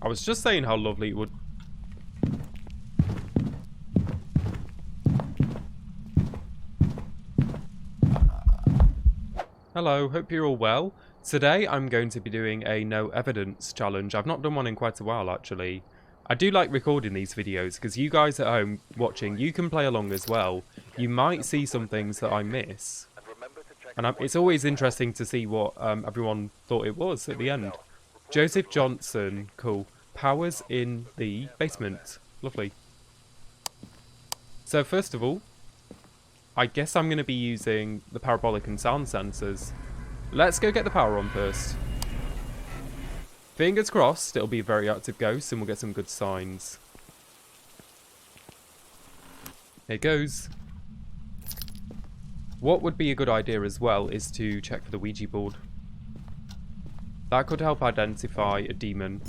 I was just saying how lovely it would... Hello, hope you're all well. Today I'm going to be doing a no evidence challenge. I've not done one in quite a while actually. I do like recording these videos because you guys at home watching, you can play along as well. You might see some things that I miss. And it's always interesting to see what everyone thought it was at the end. Joseph Johnson, cool. Powers in the basement. Lovely. So first of all, I guess I'm going to be using the parabolic and sound sensors. Let's go get the power on first. Fingers crossed it'll be a very active ghost and we'll get some good signs. Here goes. What would be a good idea as well is to check for the Ouija board. That could help identify a demon.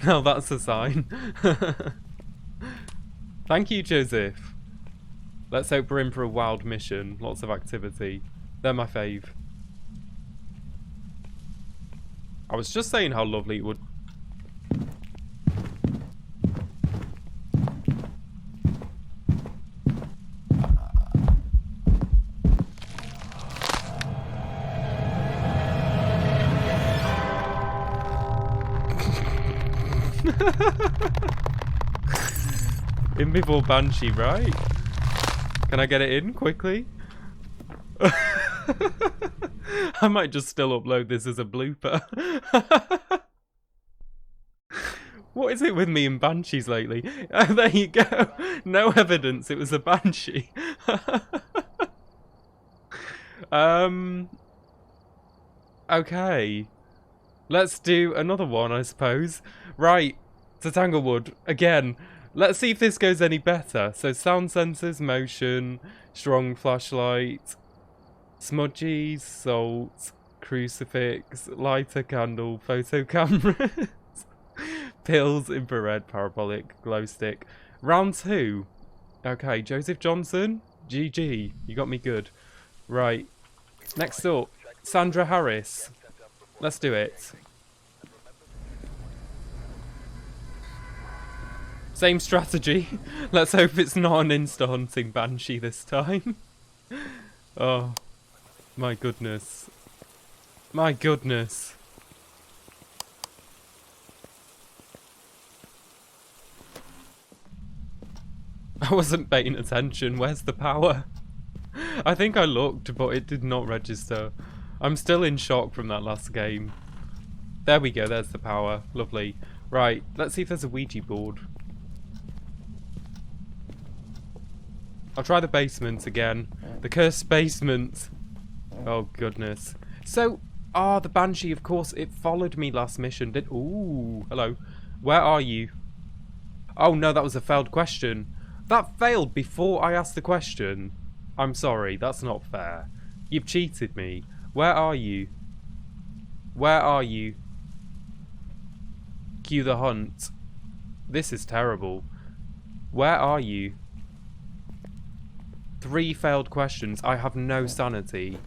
Now that's a sign. Thank you, Joseph. Let's hope we're in for a wild mission. Lots of activity. They're my fave. I was just saying how lovely it would... In before Banshee, right? Can I get it in quickly? I might just still upload this as a blooper. What is it with me and Banshees lately? There you go. No evidence it was a Banshee. Okay. Let's do another one, I suppose. Right, to Tanglewood again. Let's see if this goes any better. So sound sensors, motion, strong flashlight, smudgies, salt, crucifix, lighter candle, photo cameras, pills, infrared, parabolic, glow stick. Round 2. Okay, Joseph Johnson, GG. You got me good. Right. Next up, Sandra Harris. Let's do it. Same strategy. Let's hope it's not an insta-hunting Banshee this time. Oh, my goodness. My goodness. I wasn't paying attention. Where's the power? I think I looked, but it did not register. I'm still in shock from that last game. There we go, there's the power. Lovely. Right, let's see if there's a Ouija board. I'll try the basement again. The cursed basement. Oh, goodness. So, the Banshee, of course, it followed me last mission. Ooh, hello. Where are you? Oh, no, that was a failed question. That failed before I asked the question. I'm sorry, that's not fair. You've cheated me. Where are you? Where are you? Cue the hunt. This is terrible. Where are you? 3 failed questions. I have no sanity.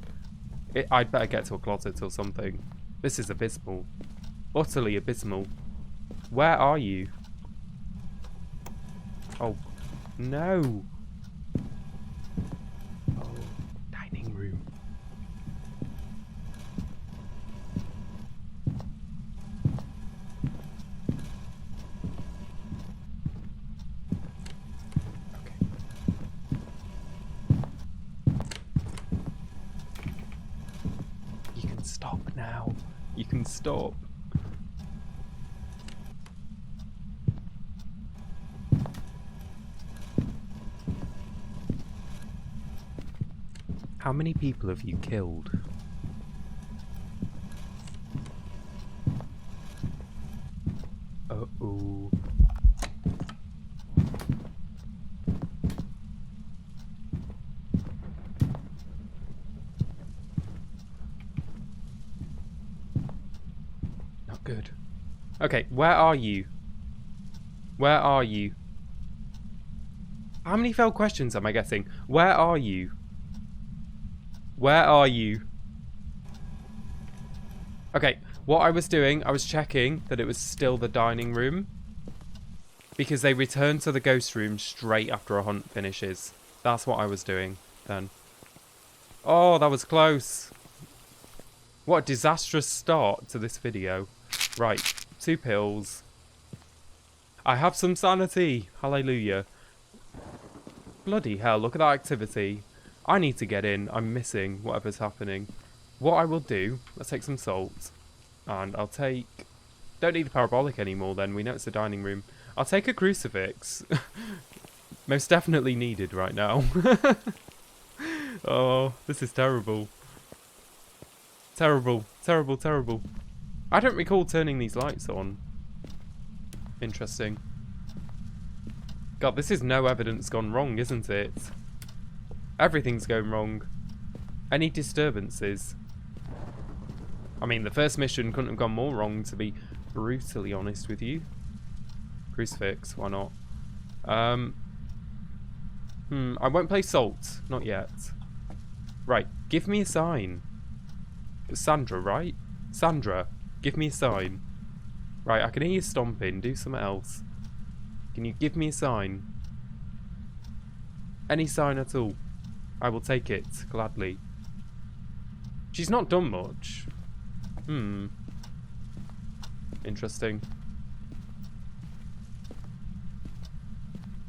I'd better get to a closet or something. This is abysmal. Utterly abysmal. Where are you? Oh, no. Oh, dining room. Stop now. You can stop. How many people have you killed? Uh-oh. Good. Okay, where are you? Where are you? How many failed questions am I getting? Where are you? Where are you? Okay, what I was doing, I was checking that it was still the dining room. Because they return to the ghost room straight after a hunt finishes. That's what I was doing then. Oh, that was close. What a disastrous start to this video. Right, 2 pills. I have some sanity. Hallelujah. Bloody hell, look at that activity. I need to get in. I'm missing whatever's happening. What I will do, let's take some salt. And I'll take... Don't need the parabolic anymore then. We know it's the dining room. I'll take a crucifix. Most definitely needed right now. Oh, this is terrible. Terrible, terrible, terrible. I don't recall turning these lights on. Interesting. God, this is no evidence gone wrong, isn't it? Everything's going wrong. Any disturbances? I mean, the first mission couldn't have gone more wrong, to be brutally honest with you. Crucifix, why not? I won't play salt. Not yet. Right, give me a sign. It's Sandra, right? Sandra, give me a sign. Right, I can hear you stomping. Do something else. Can you give me a sign? Any sign at all. I will take it, gladly. She's not done much. Interesting.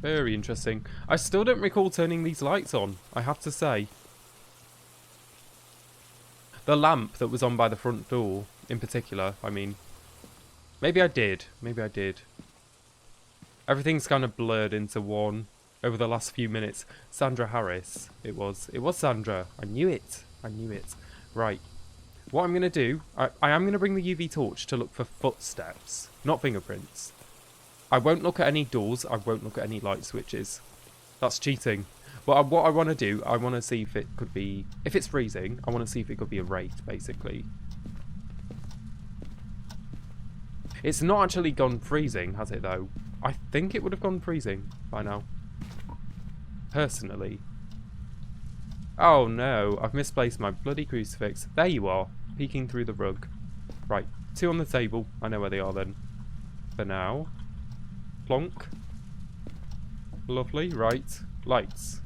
Very interesting. I still don't recall turning these lights on, I have to say. The lamp that was on by the front door, in particular, I mean. Maybe I did. Maybe I did. Everything's kind of blurred into one over the last few minutes. Sandra Harris, it was. It was Sandra. I knew it. I knew it. Right. What I'm going to do, I am going to bring the UV torch to look for footsteps, not fingerprints. I won't look at any doors. I won't look at any light switches. That's cheating. But what I want to do, I want to see if it could be... If it's freezing, I want to see if it could be a wraith, basically. It's not actually gone freezing, has it, though? I think it would have gone freezing by now. Personally. Oh, no. I've misplaced my bloody crucifix. There you are, peeking through the rug. Right, 2 on the table. I know where they are, then. For now. Plonk. Lovely, right. Lights.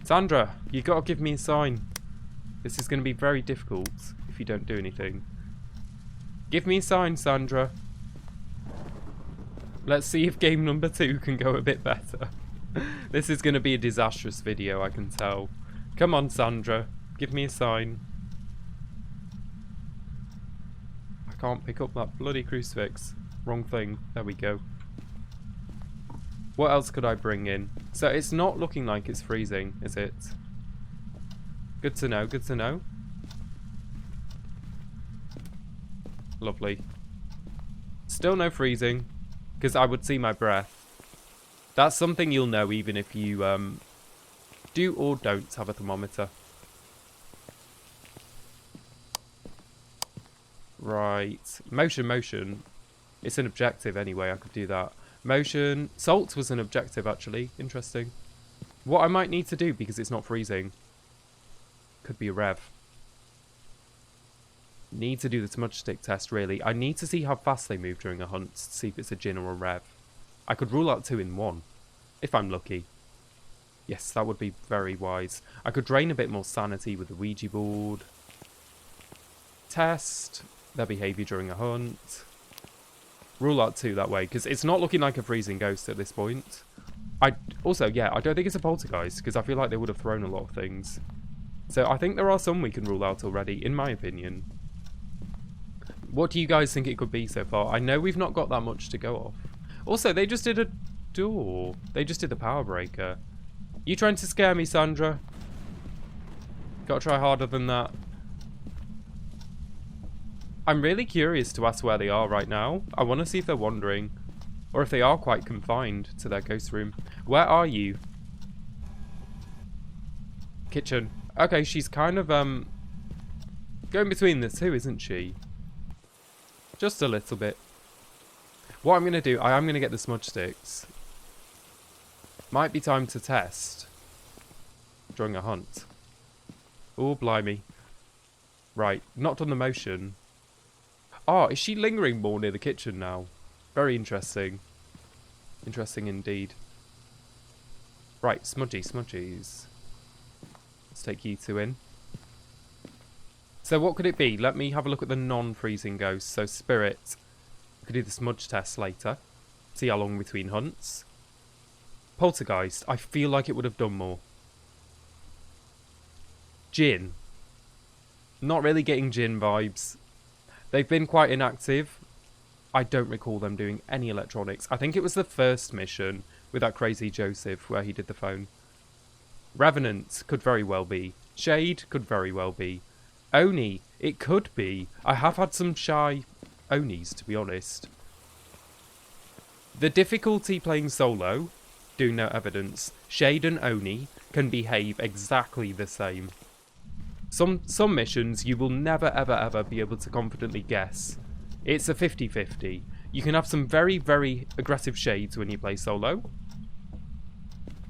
Sandra, you gotta give me a sign. This is going to be very difficult if you don't do anything. Give me a sign, Sandra. Let's see if game number 2 can go a bit better. This is going to be a disastrous video, I can tell. Come on, Sandra. Give me a sign. I can't pick up that bloody crucifix. Wrong thing. There we go. What else could I bring in? So it's not looking like it's freezing, is it? Good to know, good to know. Lovely. Still no freezing, because I would see my breath. That's something you'll know even if you do or don't have a thermometer. Right. Motion. It's an objective anyway, I could do that. Motion. Salt was an objective, actually. Interesting. What I might need to do, because it's not freezing, could be a rev. Need to do the smudge stick test, really. I need to see how fast they move during a hunt, to see if it's a gin or a rev. I could rule out 2 in 1, if I'm lucky. Yes, that would be very wise. I could drain a bit more sanity with the Ouija board. Test their behaviour during a hunt. Rule out 2 that way, because it's not looking like a freezing ghost at this point. Also, yeah, I don't think it's a poltergeist, because I feel like they would have thrown a lot of things. So I think there are some we can rule out already, in my opinion. What do you guys think it could be so far? I know we've not got that much to go off. Also, they just did a door. They just did the power breaker. You trying to scare me, Sandra? Gotta try harder than that. I'm really curious to ask where they are right now. I want to see if they're wandering. Or if they are quite confined to their ghost room. Where are you? Kitchen. Okay, she's kind of, going between the two, isn't she? Just a little bit. What I'm going to do, I am going to get the smudge sticks. Might be time to test. During a hunt. Oh, blimey. Right, not done the motion. Oh, is she lingering more near the kitchen now? Very interesting. Interesting indeed. Right, smudgy smudgies. Let's take you two in. So what could it be? Let me have a look at the non-freezing ghosts. So spirit. We could do the smudge test later. See how long between hunts. Poltergeist. I feel like it would have done more. Djinn. Not really getting Djinn vibes. They've been quite inactive. I don't recall them doing any electronics. I think it was the first mission with that crazy Joseph where he did the phone. Revenant could very well be. Shade could very well be. Oni, it could be. I have had some shy Onis, to be honest. The difficulty playing solo, do no evidence. Shade and Oni can behave exactly the same. Some missions you will never ever ever be able to confidently guess. It's a 50-50. You can have some very, very aggressive shades when you play solo,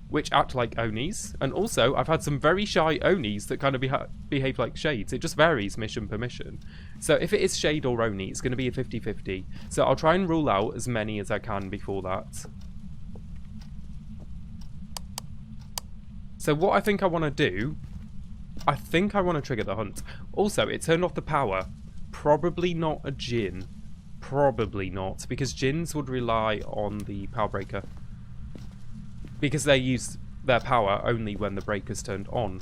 which act like Onis. And also, I've had some very shy Onis that kind of behave like shades. It just varies mission per mission. So if it is shade or Oni, it's going to be a 50-50. So I'll try and rule out as many as I can before that. So what I think I want to do, I think I want to trigger the hunt. Also, it turned off the power. Probably not a Djinn. Probably not, because Djinns would rely on the power breaker. Because they use their power only when the breaker's turned on.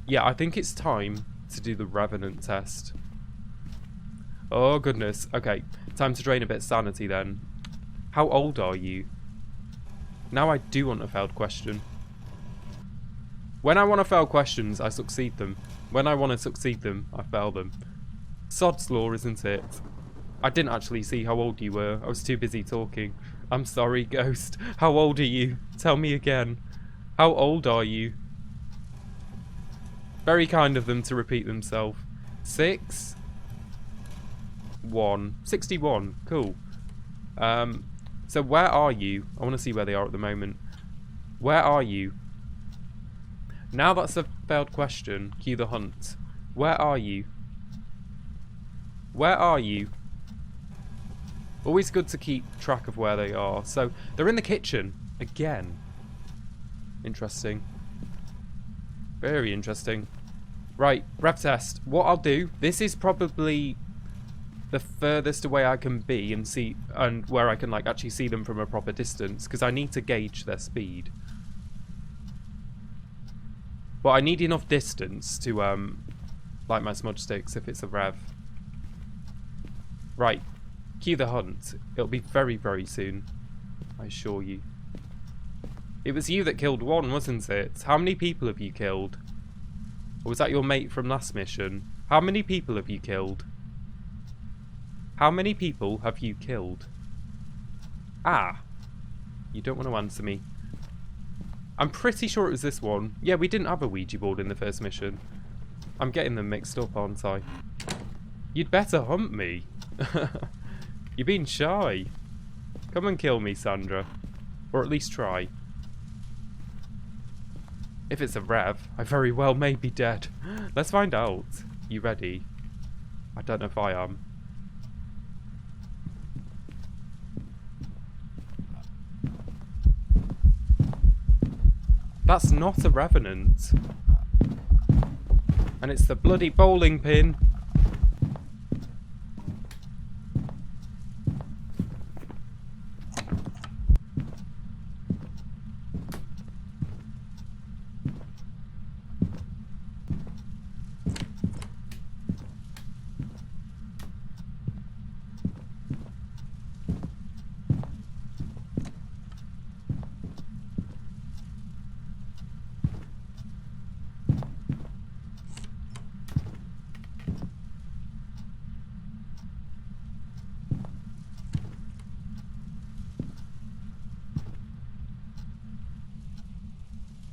Yeah, I think it's time to do the Revenant test. Oh goodness. Okay, time to drain a bit of sanity then. How old are you? Now I do want a failed question. When I want to fail questions, I succeed them. When I want to succeed them, I fail them. Sod's law, isn't it? I didn't actually see how old you were. I was too busy talking. I'm sorry, Ghost. How old are you? Tell me again. How old are you? Very kind of them to repeat themselves. 6? 1. 61. Cool. So where are you? I want to see where they are at the moment. Where are you? Now that's a failed question. Cue the hunt. Where are you? Where are you? Always good to keep track of where they are. So, they're in the kitchen. Again. Interesting. Very interesting. Right, rev test. What I'll do, this is probably the furthest away I can be and see, and where I can like actually see them from a proper distance, because I need to gauge their speed. But I need enough distance to light my smudge sticks if it's a rev. Right. Cue the hunt. It'll be very, very soon. I assure you. It was you that killed one, wasn't it? How many people have you killed? Or was that your mate from last mission? How many people have you killed? How many people have you killed? Ah. You don't want to answer me. I'm pretty sure it was this one. Yeah, we didn't have a Ouija board in the first mission. I'm getting them mixed up, aren't I? You'd better hunt me. You're being shy. Come and kill me, Sandra. Or at least try. If it's a rev, I very well may be dead. Let's find out. You ready? I don't know if I am. That's not a revenant. And it's the bloody bowling pin.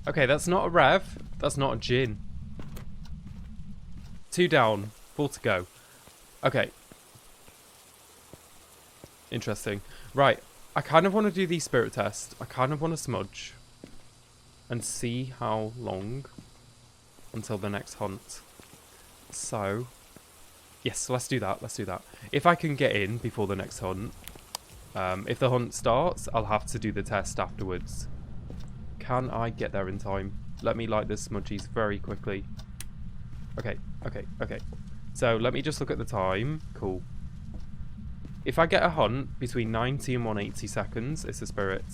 Okay, that's not a rev. That's not a Djinn. 2 down. 4 to go. Okay. Interesting. Right. I kind of want to do the spirit test. I kind of want to smudge. And see how long until the next hunt. So, Yes, let's do that. Let's do that. If I can get in before the next hunt, if the hunt starts, I'll have to do the test afterwards. Can I get there in time? Let me light the smudgies very quickly. Okay, okay, okay. So let me just look at the time. Cool. If I get a hunt between 90 and 180 seconds, it's a spirit.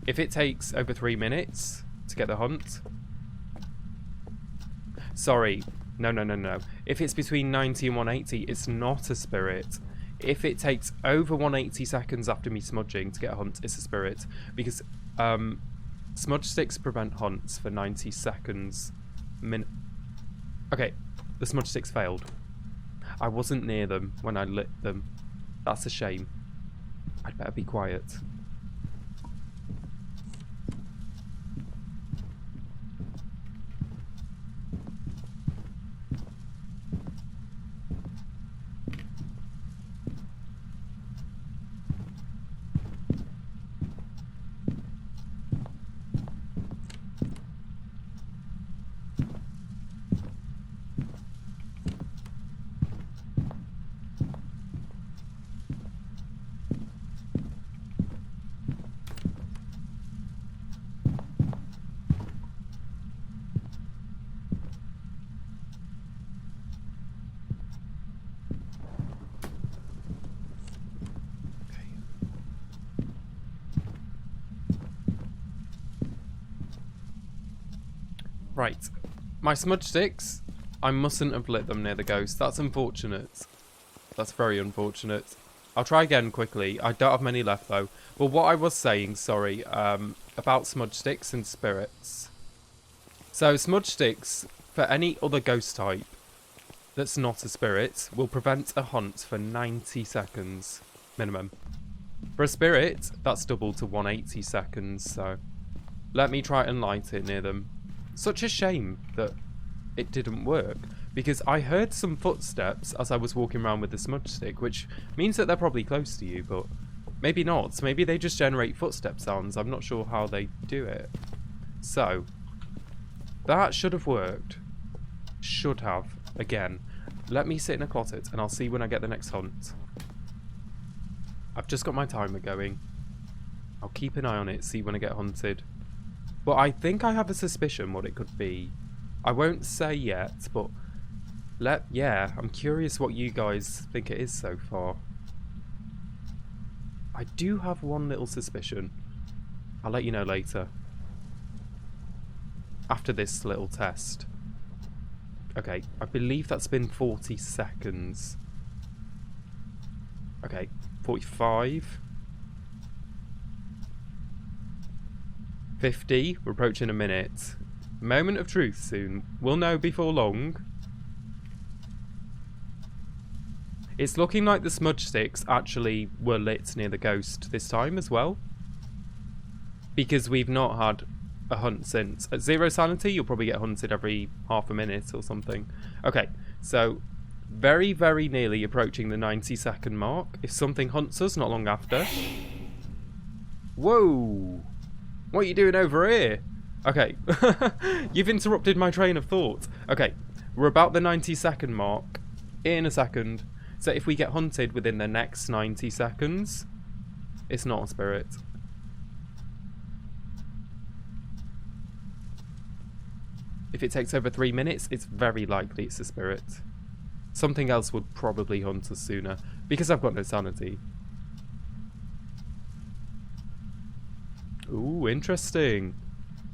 If it takes over 3 minutes to get the hunt... Sorry. No, no, no, no. If it's between 90 and 180, it's not a spirit. If it takes over 180 seconds after me smudging to get a hunt, it's a spirit. Because smudge sticks prevent hunts for 90 seconds. Okay, the smudge sticks failed. I wasn't near them when I lit them. That's a shame. I'd better be quiet. Right. My smudge sticks, I mustn't have lit them near the ghost. That's unfortunate. That's very unfortunate. I'll try again quickly. I don't have many left though. Well, what I was saying, sorry, about smudge sticks and spirits. So smudge sticks, for any other ghost type that's not a spirit, will prevent a hunt for 90 seconds minimum. For a spirit, that's doubled to 180 seconds, so let me try and light it near them. Such a shame that it didn't work, because I heard some footsteps as I was walking around with the smudge stick, which means that they're probably close to you, but maybe not. Maybe they just generate footstep sounds. I'm not sure how they do it. So, that should have worked. Should have. Again, let me sit in a closet and I'll see when I get the next hunt. I've just got my timer going. I'll keep an eye on it, see when I get hunted. But I think I have a suspicion what it could be. I won't say yet, but yeah, I'm curious what you guys think it is so far. I do have one little suspicion. I'll let you know later. After this little test. Okay, I believe that's been 40 seconds. Okay, 45. 50, we're approaching a minute. Moment of truth soon. We'll know before long. It's looking like the smudge sticks actually were lit near the ghost this time as well. Because we've not had a hunt since. At 0 sanity, you'll probably get hunted every half a minute or something. Okay, so very, very nearly approaching the 90-second mark. If something hunts us not long after... Whoa! What are you doing over here? Okay, you've interrupted my train of thought. Okay, we're about the 90-second mark in a second. So if we get hunted within the next 90 seconds, it's not a spirit. If it takes over 3 minutes, it's very likely it's a spirit. Something else would probably hunt us sooner, because I've got no sanity. Ooh, interesting.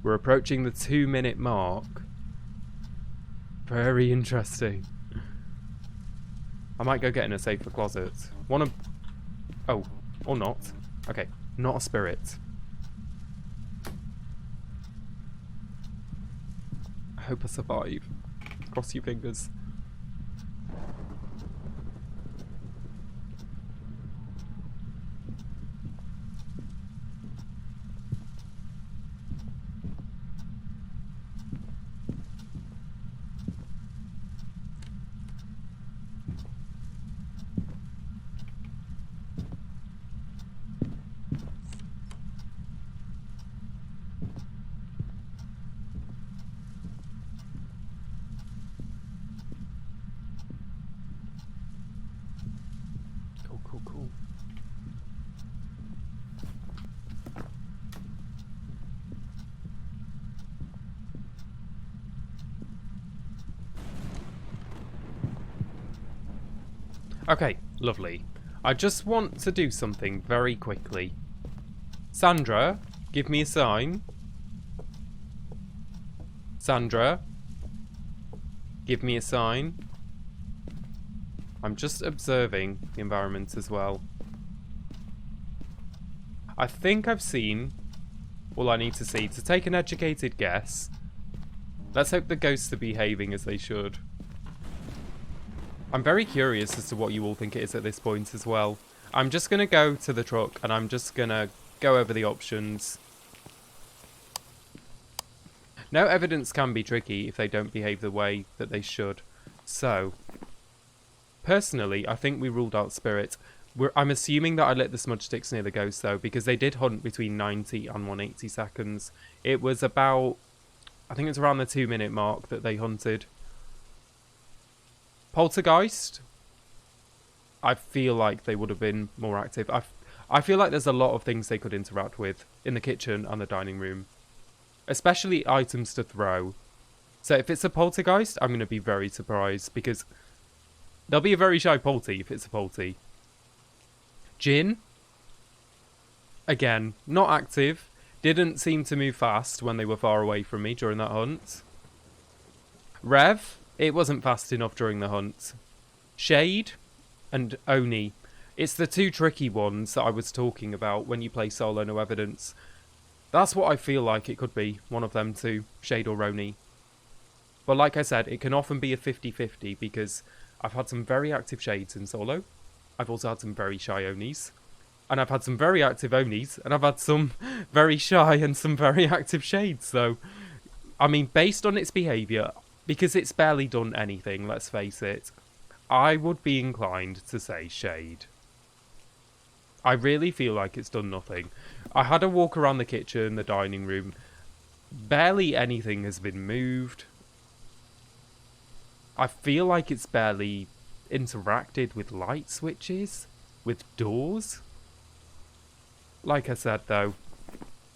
We're approaching the 2-minute mark. Very interesting. I might go get in a safer closet. Oh, or not. Okay, not a spirit. I hope I survive. Cross your fingers. Cool, cool, cool. Okay, lovely. I just want to do something very quickly. Sandra, give me a sign. Sandra, give me a sign. I'm just observing the environment as well. I think I've seen all I need to see to take an educated guess. Let's hope the ghosts are behaving as they should. I'm very curious as to what you all think it is at this point as well. I'm just going to go to the truck and I'm just going to go over the options. No evidence can be tricky if they don't behave the way that they should. So, personally, I think we ruled out spirit. I'm assuming that I lit the smudge sticks near the ghost though, because they did hunt between 90 and 180 seconds. It was about, I think it's around the 2-minute mark that they hunted. Poltergeist, I feel like they would have been more active. I feel like there's a lot of things they could interact with in the kitchen and the dining room. Especially items to throw. So if it's a poltergeist, I'm going to be very surprised because there'll be a very shy polty if it's a polty. Jinn, again, not active. Didn't seem to move fast when they were far away from me during that hunt. Rev, it wasn't fast enough during the hunt. Shade and Oni. It's the two tricky ones that I was talking about when you play solo no evidence. That's what I feel like it could be, one of them two, Shade or Oni. But like I said, it can often be a 50-50 because I've had some very active Shades in solo. I've also had some very shy Onis. And I've had some very active Onis, and I've had some very shy and some very active Shades. So, I mean, based on its behaviour, because it's barely done anything, let's face it, I would be inclined to say Shade. I really feel like it's done nothing. I had a walk around the kitchen, the dining room. Barely anything has been moved. I feel like it's barely interacted with light switches, with doors. Like I said though,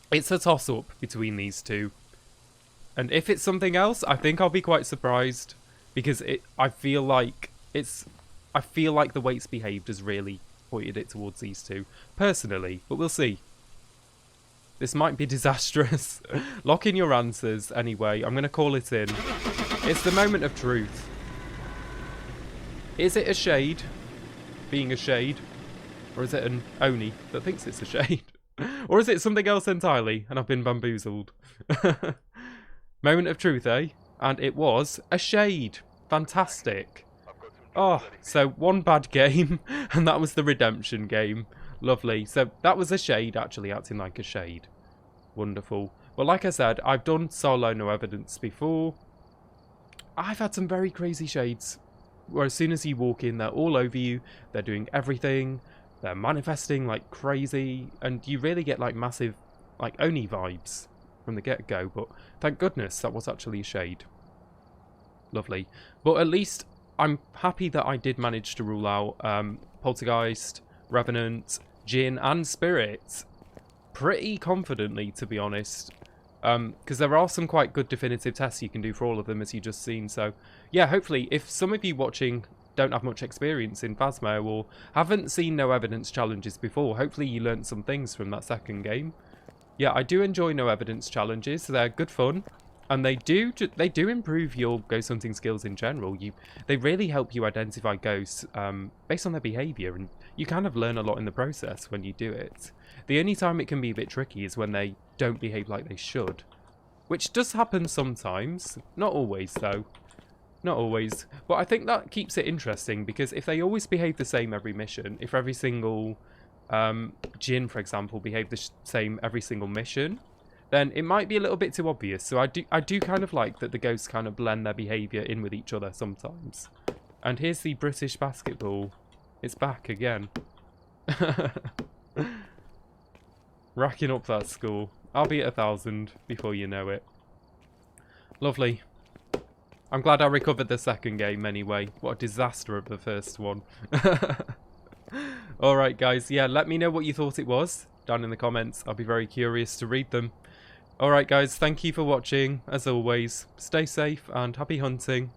it's a toss-up between these two. And if it's something else, I think I'll be quite surprised. Because I feel like the way it's behaved has really pointed it towards these two. Personally, but we'll see. This might be disastrous. Lock in your answers anyway. I'm going to call it in. It's the moment of truth. Is it a Shade being a Shade? Or is it an Oni that thinks it's a Shade? Or is it something else entirely and I've been bamboozled? Moment of truth, eh? And it was a Shade. Fantastic. Oh, so one bad game, and that was the redemption game. Lovely. So that was a Shade actually acting like a Shade. Wonderful. Well, like I said, I've done solo no evidence before. I've had some very crazy Shades. Where as soon as you walk in, they're all over you. They're doing everything. They're manifesting like crazy. And you really get like massive, like Oni vibes from the get-go. But thank goodness that was actually a Shade. Lovely. But at least I'm happy that I did manage to rule out Poltergeist, Revenant, Jinn and Spirit pretty confidently, to be honest. Because there are some quite good definitive tests you can do for all of them, as you just seen. So, yeah, hopefully, if some of you watching don't have much experience in Phasmo or haven't seen no evidence challenges before, hopefully you learnt some things from that second game. Yeah, I do enjoy no evidence challenges. They're good fun. And they do improve your ghost hunting skills in general. They really help you identify ghosts based on their behaviour, and you kind of learn a lot in the process when you do it. The only time it can be a bit tricky is when they don't behave like they should, which does happen sometimes. Not always, though. Not always. But I think that keeps it interesting, because if they always behave the same every mission, if every single Jinn, for example, behaved the same every single mission, then it might be a little bit too obvious. So I do kind of like that the ghosts kind of blend their behaviour in with each other sometimes. And here's the British basketball. It's back again. Racking up that score. I'll be at 1,000 before you know it. Lovely. I'm glad I recovered the second game anyway. What a disaster of the first one. Alright guys, yeah, let me know what you thought it was down in the comments. I'll be very curious to read them. Alright guys, thank you for watching. As always, stay safe and happy hunting.